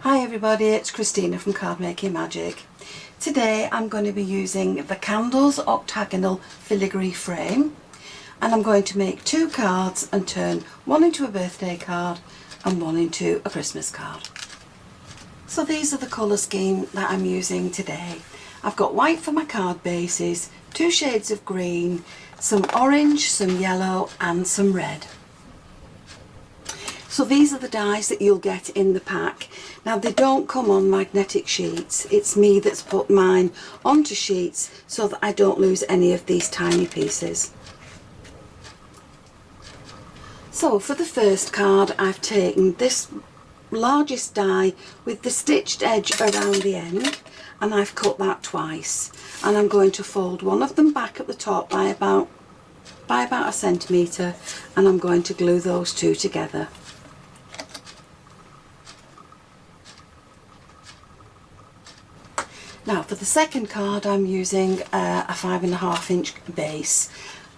Hi everybody, it's Christina from Card Making Magic. Today I'm going to be using the Candles Octagonal Filigree frame, and I'm going to make two cards and turn one into a birthday card and one into a Christmas card. So these are the colour scheme that I'm using today. I've got white for my card bases, two shades of green, some orange, some yellow and some red. So these are the dies that you'll get in the pack. Now they don't come on magnetic sheets, it's me that's put mine onto sheets so that I don't lose any of these tiny pieces. So for the first card I've taken this largest die with the stitched edge around the end, and I've cut that twice, and I'm going to fold one of them back at the top by about a centimetre, and I'm going to glue those two together. Now for the second card I'm using a 5.5 inch base,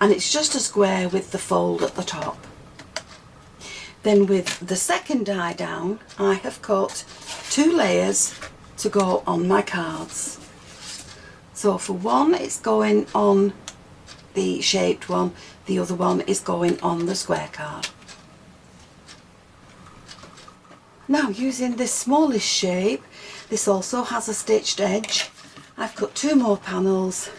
and it's just a square with the fold at the top. Then with the second die down I have cut two layers to go on my cards. So for one it's going on the shaped one, the other one is going on the square card. Now using this smallest shape, this also has a stitched edge, I've cut two more panels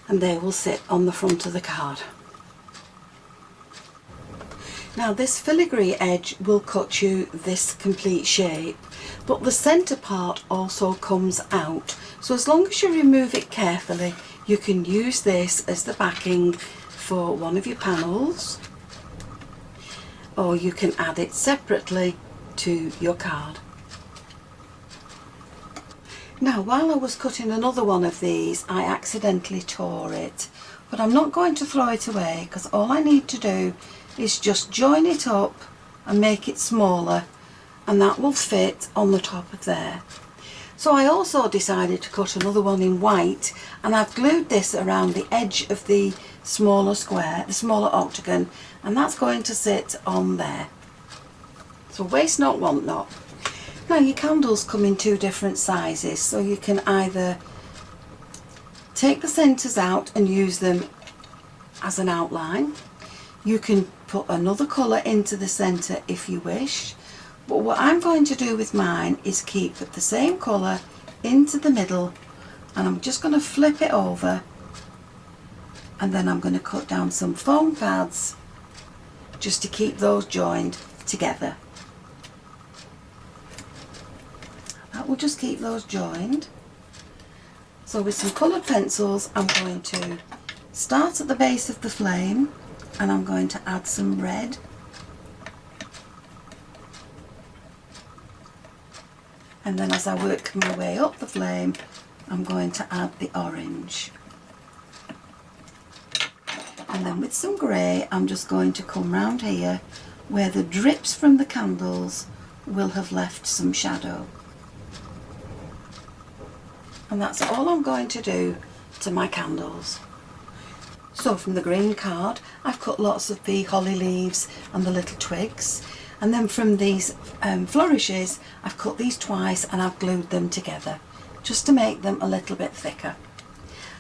and they will sit on the front of the card. Now this filigree edge will cut you this complete shape, but the centre part also comes out, so as long as you remove it carefully you can use this as the backing for one of your panels, or you can add it separately to your card. Now while I was cutting another one of these I accidentally tore it, but I'm not going to throw it away because all I need to do is just join it up and make it smaller, and that will fit on the top of there. So I also decided to cut another one in white, and I've glued this around the edge of the smaller square, the smaller octagon, and that's going to sit on there. So waste not, want not. Now your candles come in two different sizes, so you can either take the centres out and use them as an outline. You can put another colour into the centre if you wish, but what I'm going to do with mine is keep the same colour into the middle, and I'm just going to flip it over, and then I'm going to cut down some foam pads just to keep those joined together. That will just keep those joined. So with some coloured pencils I'm going to start at the base of the flame, and I'm going to add some red, and then as I work my way up the flame I'm going to add the orange, and then with some grey I'm just going to come round here where the drips from the candles will have left some shadow. And that's all I'm going to do to my candles. So from the green card I've cut lots of the holly leaves and the little twigs, and then from these flourishes I've cut these twice and I've glued them together just to make them a little bit thicker,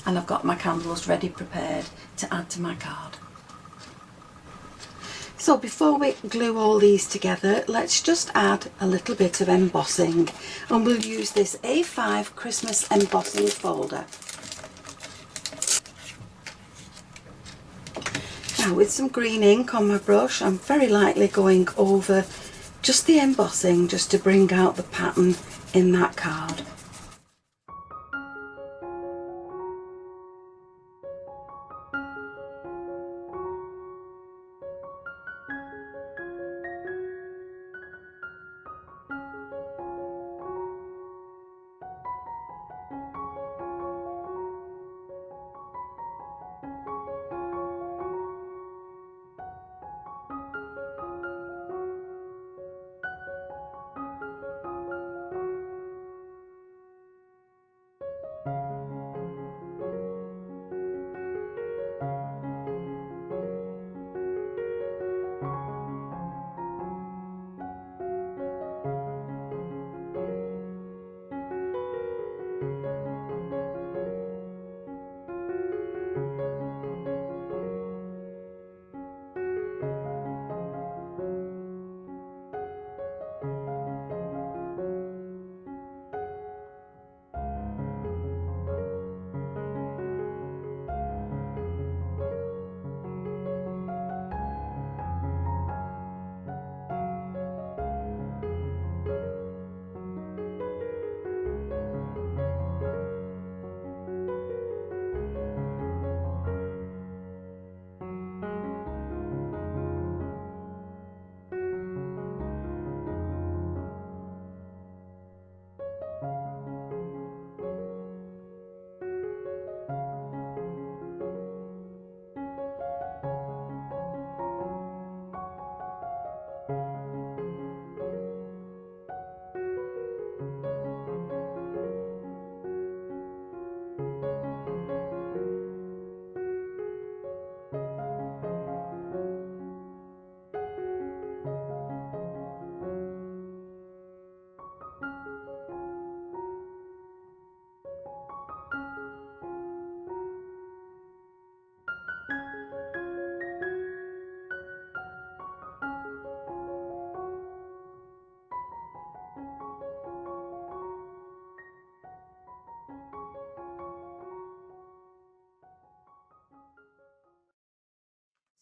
and I've got my candles ready prepared to add to my card. So before we glue all these together, let's just add a little bit of embossing, and we'll use this A5 Christmas embossing folder. Now with some green ink on my brush I'm very lightly going over just the embossing, just to bring out the pattern in that card.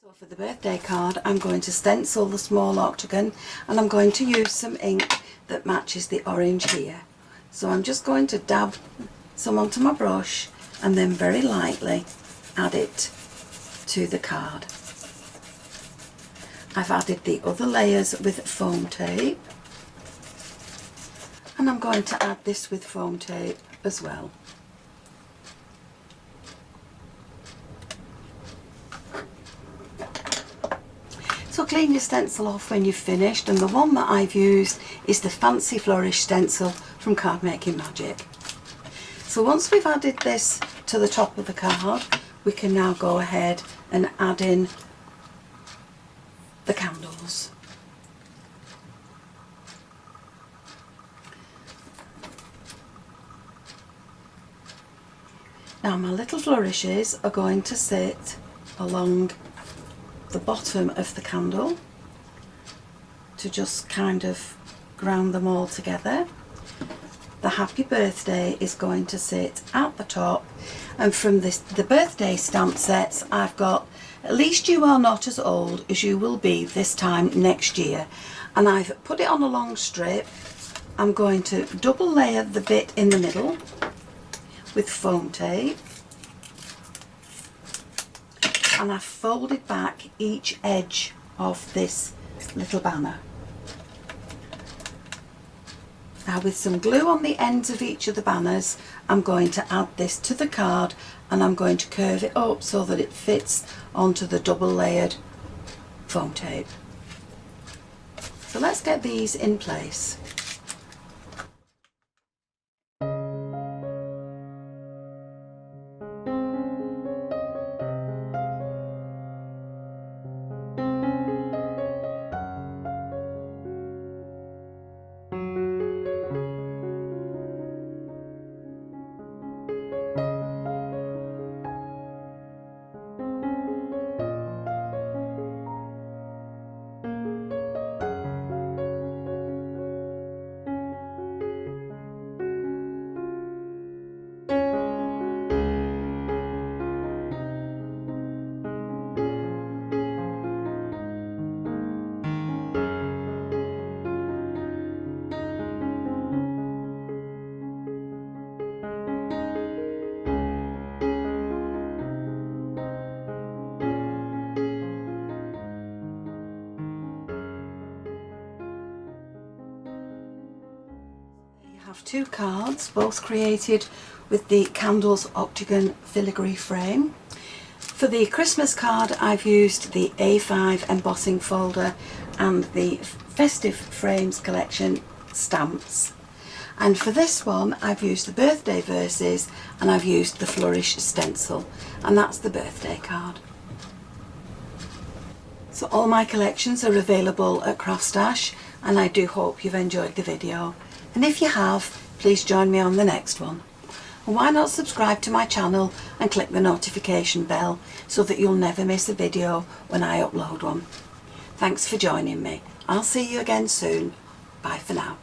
So for the birthday card, I'm going to stencil the small octagon, and I'm going to use some ink that matches the orange here. So I'm just going to dab some onto my brush and then very lightly add it to the card. I've added the other layers with foam tape, and I'm going to add this with foam tape as well. So clean your stencil off when you've finished, and the one that I've used is the fancy Flourish stencil from Card Making Magic. So once we've added this to the top of the card, we can now go ahead and add in the candles. Now my little flourishes are going to sit along the bottom of the candle to just kind of ground them all together. The happy birthday is going to sit at the top, and from the birthday stamp sets I've got At Least You Are Not As Old As You Will Be This Time Next Year, and I've put it on a long strip. I'm going to double layer the bit in the middle with foam tape, and I've folded back each edge of this little banner. Now with some glue on the ends of each of the banners, I'm going to add this to the card, and I'm going to curve it up so that it fits onto the double layered foam tape. So let's get these in place. Have two cards, both created with the Candles Octagon filigree frame. For the Christmas card, I've used the A5 embossing folder and the Festive Frames collection stamps. And for this one, I've used the birthday verses and I've used the Flourish stencil, and that's the birthday card. So all my collections are available at CraftStash, and I do hope you've enjoyed the video. And if you have, please join me on the next one. And why not subscribe to my channel and click the notification bell so that you'll never miss a video when I upload one. Thanks for joining me. I'll see you again soon. Bye for now.